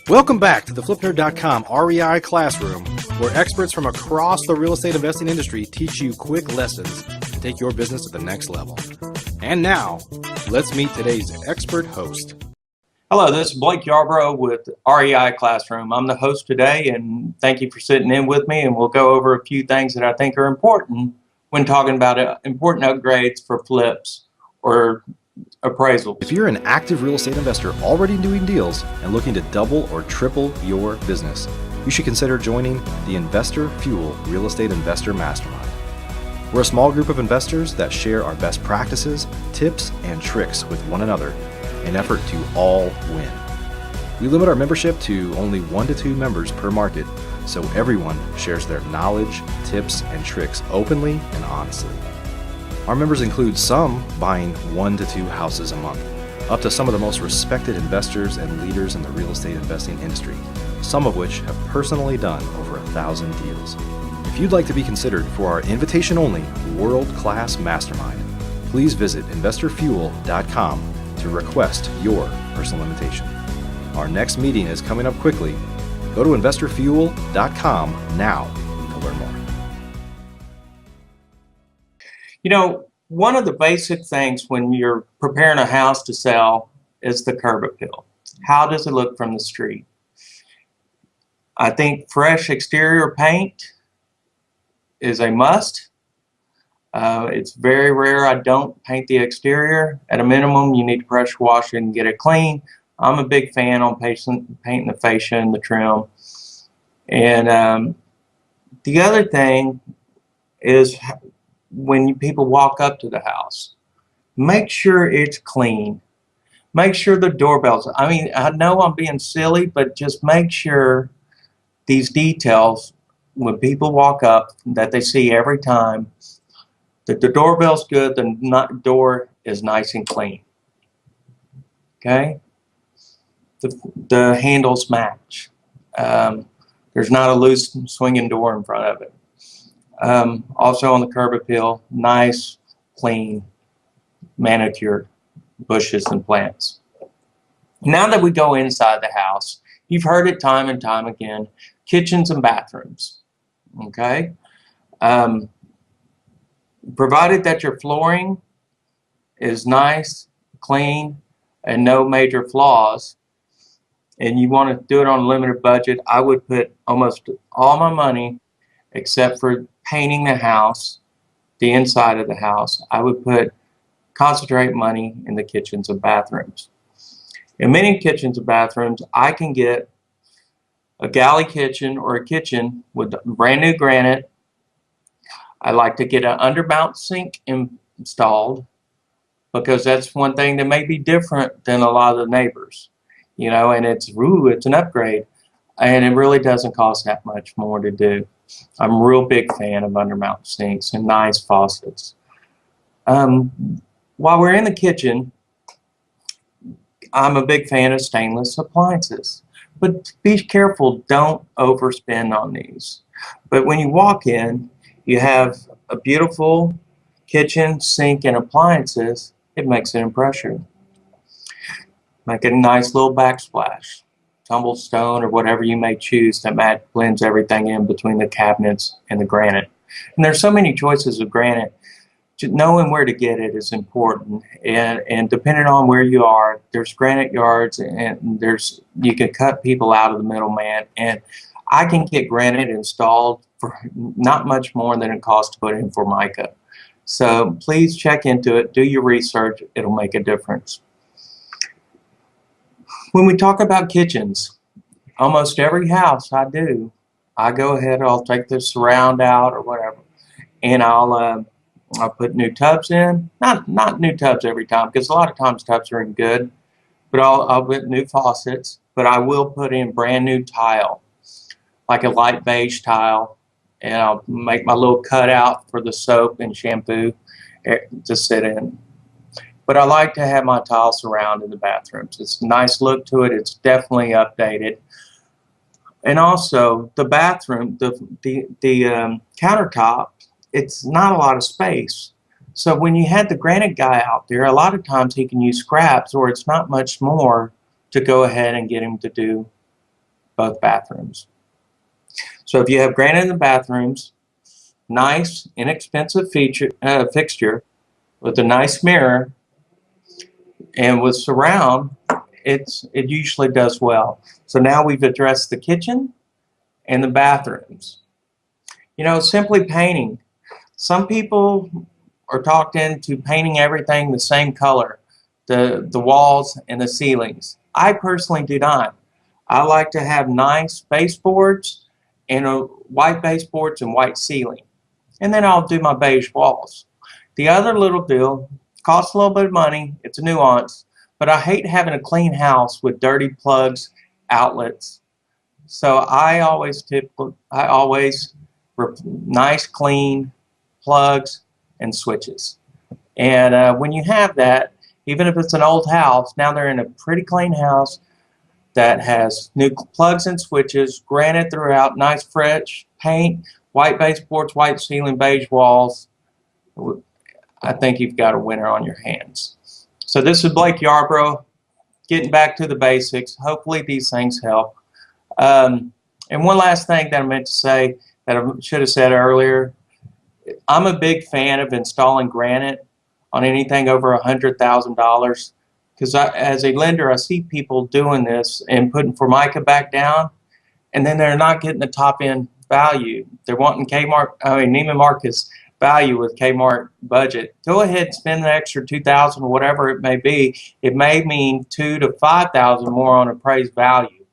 Welcome back to the FlipNerd.com REI Classroom, where experts from across the real estate investing industry teach you quick lessons to take your business to the next level. And now, let's meet today's expert host. Hello, this is Blake Yarborough with REI Classroom. I'm the host today, and thank you for sitting in with me, and we'll go over a few things that I think are important when talking about important upgrades for flips or appraisals. If you're an active real estate investor already doing deals and looking to double or triple your business, you should consider joining the Investor Fuel Real Estate Investor Mastermind. We're a small group of investors that share our best practices, tips, and tricks with one another in an effort to all win. We limit our membership to only 1 to 2 members per market, so everyone shares their knowledge, tips, and tricks openly and honestly. Our members include some buying 1 to 2 houses a month, up to some of the most respected investors and leaders in the real estate investing industry, some of which have personally done over 1,000 deals. If you'd like to be considered for our invitation-only world-class mastermind, please visit investorfuel.com to request your personal invitation. Our next meeting is coming up quickly. Go to investorfuel.com now to learn more. You know, one of the basic things when you're preparing a house to sell is the curb appeal. How does it look from the street? I think fresh exterior paint is a must. It's very rare I don't paint the exterior. At a minimum, you need to pressure wash it and get it clean. I'm a big fan on painting the fascia and the trim. And the other thing is when people walk up to the house, make sure it's clean. Make sure the doorbells, I mean, I know I'm being silly, but just make sure these details, when people walk up, that they see every time, that the doorbell's good, the door is nice and clean. Okay? The handles match. There's not a loose swinging door in front of it. Also on the curb appeal, nice, clean, manicured bushes and plants. Now that we go inside the house, you've heard it time and time again, kitchens and bathrooms. Okay? Provided that your flooring is nice, clean, and no major flaws, and you want to do it on a limited budget, I would put almost all my money, except for painting the house, the inside of the house, I would concentrate money in the kitchens and bathrooms. In many kitchens and bathrooms, I can get a galley kitchen or a kitchen with brand new granite. I like to get an undermount sink installed because that's one thing that may be different than a lot of the neighbors, you know, and it's an upgrade, and it really doesn't cost that much more to do. I'm a real big fan of undermount sinks and nice faucets. While we're in the kitchen, I'm a big fan of stainless appliances, but be careful, don't overspend on these. But when you walk in, you have a beautiful kitchen, sink, and appliances. It makes an impression. Make it a nice little backsplash, tumbled stone, or whatever you may choose that blends everything in between the cabinets and the granite. And there's so many choices of granite. Knowing where to get it is important, and depending on where you are, there's granite yards, and you can cut people out of the middleman, and I can get granite installed for not much more than it costs to put in Formica. So please check into it, do your research, it'll make a difference. When we talk about kitchens, almost every house I go ahead, I'll take the surround out or whatever, and I'll put new tubs in. Not new tubs every time, because a lot of times tubs are in good, but I'll put new faucets, but I will put in brand new tile, like a light beige tile, and I'll make my little cutout for the soap and shampoo to sit in. But I like to have my tile surround in the bathrooms. It's a nice look to it. It's definitely updated. And also the bathroom, the countertop, it's not a lot of space. So when you had the Granite guy out there, a lot of times he can use scraps, or it's not much more to go ahead and get him to do both bathrooms. So if you have granite in the bathrooms, nice, inexpensive fixture with a nice mirror and with surround, it usually does well. So now we've addressed the kitchen and the bathrooms. You know, simply painting. Some people are talked into painting everything the same color, the walls and the ceilings. I personally do not. I like to have nice baseboards and white baseboards and white ceiling. And then I'll do my beige walls. The other little deal costs a little bit of money. It's a nuance, but I hate having a clean house with dirty plugs, outlets. So I always nice clean plugs and switches. And when you have that, even if it's an old house, now they're in a pretty clean house that has new plugs and switches, granite throughout, nice fresh paint, white baseboards, white ceiling, beige walls. I think you've got a winner on your hands. So this is Blake Yarborough, getting back to the basics. Hopefully these things help. And one last thing that I meant to say that I should have said earlier, I'm a big fan of installing granite on anything over $100,000, because as a lender, I see people doing this and putting Formica back down, and then they're not getting the top end value. They're wanting Neiman Marcus value with Kmart budget. Go ahead and spend the extra $2,000 or whatever it may be. It may mean $2,000 to $5,000 more on appraised value.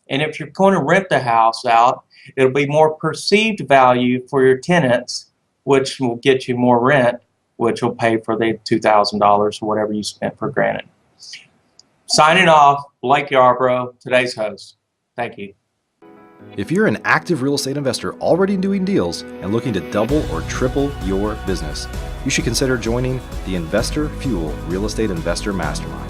And if you're going to rent the house out, it'll be more perceived value for your tenants, which will get you more rent, which will pay for the $2,000 or whatever you spent for granite. Signing off, Blake Yarborough, today's host. Thank you. If you're an active real estate investor already doing deals and looking to double or triple your business, you should consider joining the Investor Fuel Real Estate Investor Mastermind.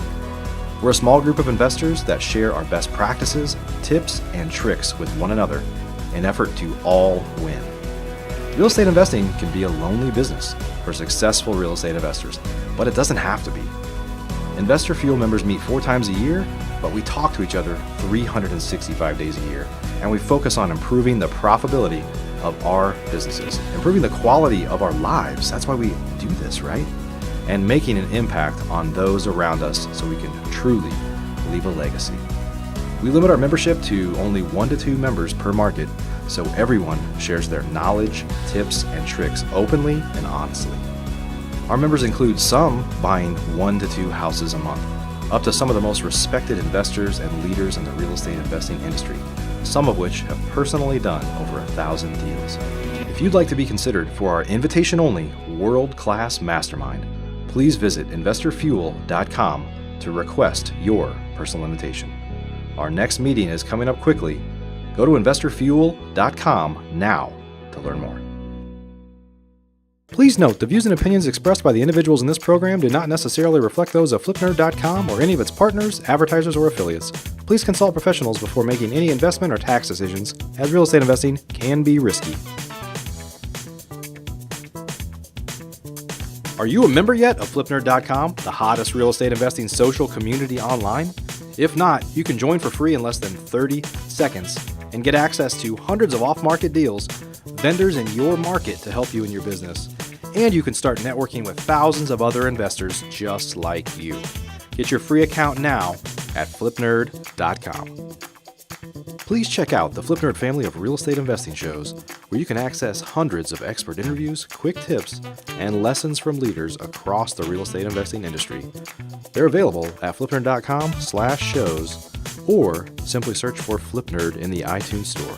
We're a small group of investors that share our best practices, tips, and tricks with one another in an effort to all win. Real estate investing can be a lonely business for successful real estate investors, but it doesn't have to be. Investor Fuel members meet 4 times a year, but we talk to each other 365 days a year, and we focus on improving the profitability of our businesses, improving the quality of our lives. That's why we do this, right? And making an impact on those around us so we can truly leave a legacy. We limit our membership to only 1 to 2 members per market, so everyone shares their knowledge, tips, and tricks openly and honestly. Our members include some buying 1 to 2 houses a month, up to some of the most respected investors and leaders in the real estate investing industry, some of which have personally done over 1,000 deals. If you'd like to be considered for our invitation-only world-class mastermind, please visit investorfuel.com to request your personal invitation. Our next meeting is coming up quickly. Go to investorfuel.com now to learn more. Please note, the views and opinions expressed by the individuals in this program do not necessarily reflect those of flipnerd.com or any of its partners, advertisers, or affiliates. Please consult professionals before making any investment or tax decisions, as real estate investing can be risky. Are you a member yet of flipnerd.com, the hottest real estate investing social community online? If not, you can join for free in less than 30 seconds and get access to hundreds of off-market deals, vendors in your market to help you in your business. And you can start networking with thousands of other investors just like you. Get your free account now at flipnerd.com. Please check out the Flipnerd family of real estate investing shows, where you can access hundreds of expert interviews, quick tips, and lessons from leaders across the real estate investing industry. They're available at flipnerd.com/shows, or simply search for Flipnerd in the iTunes store.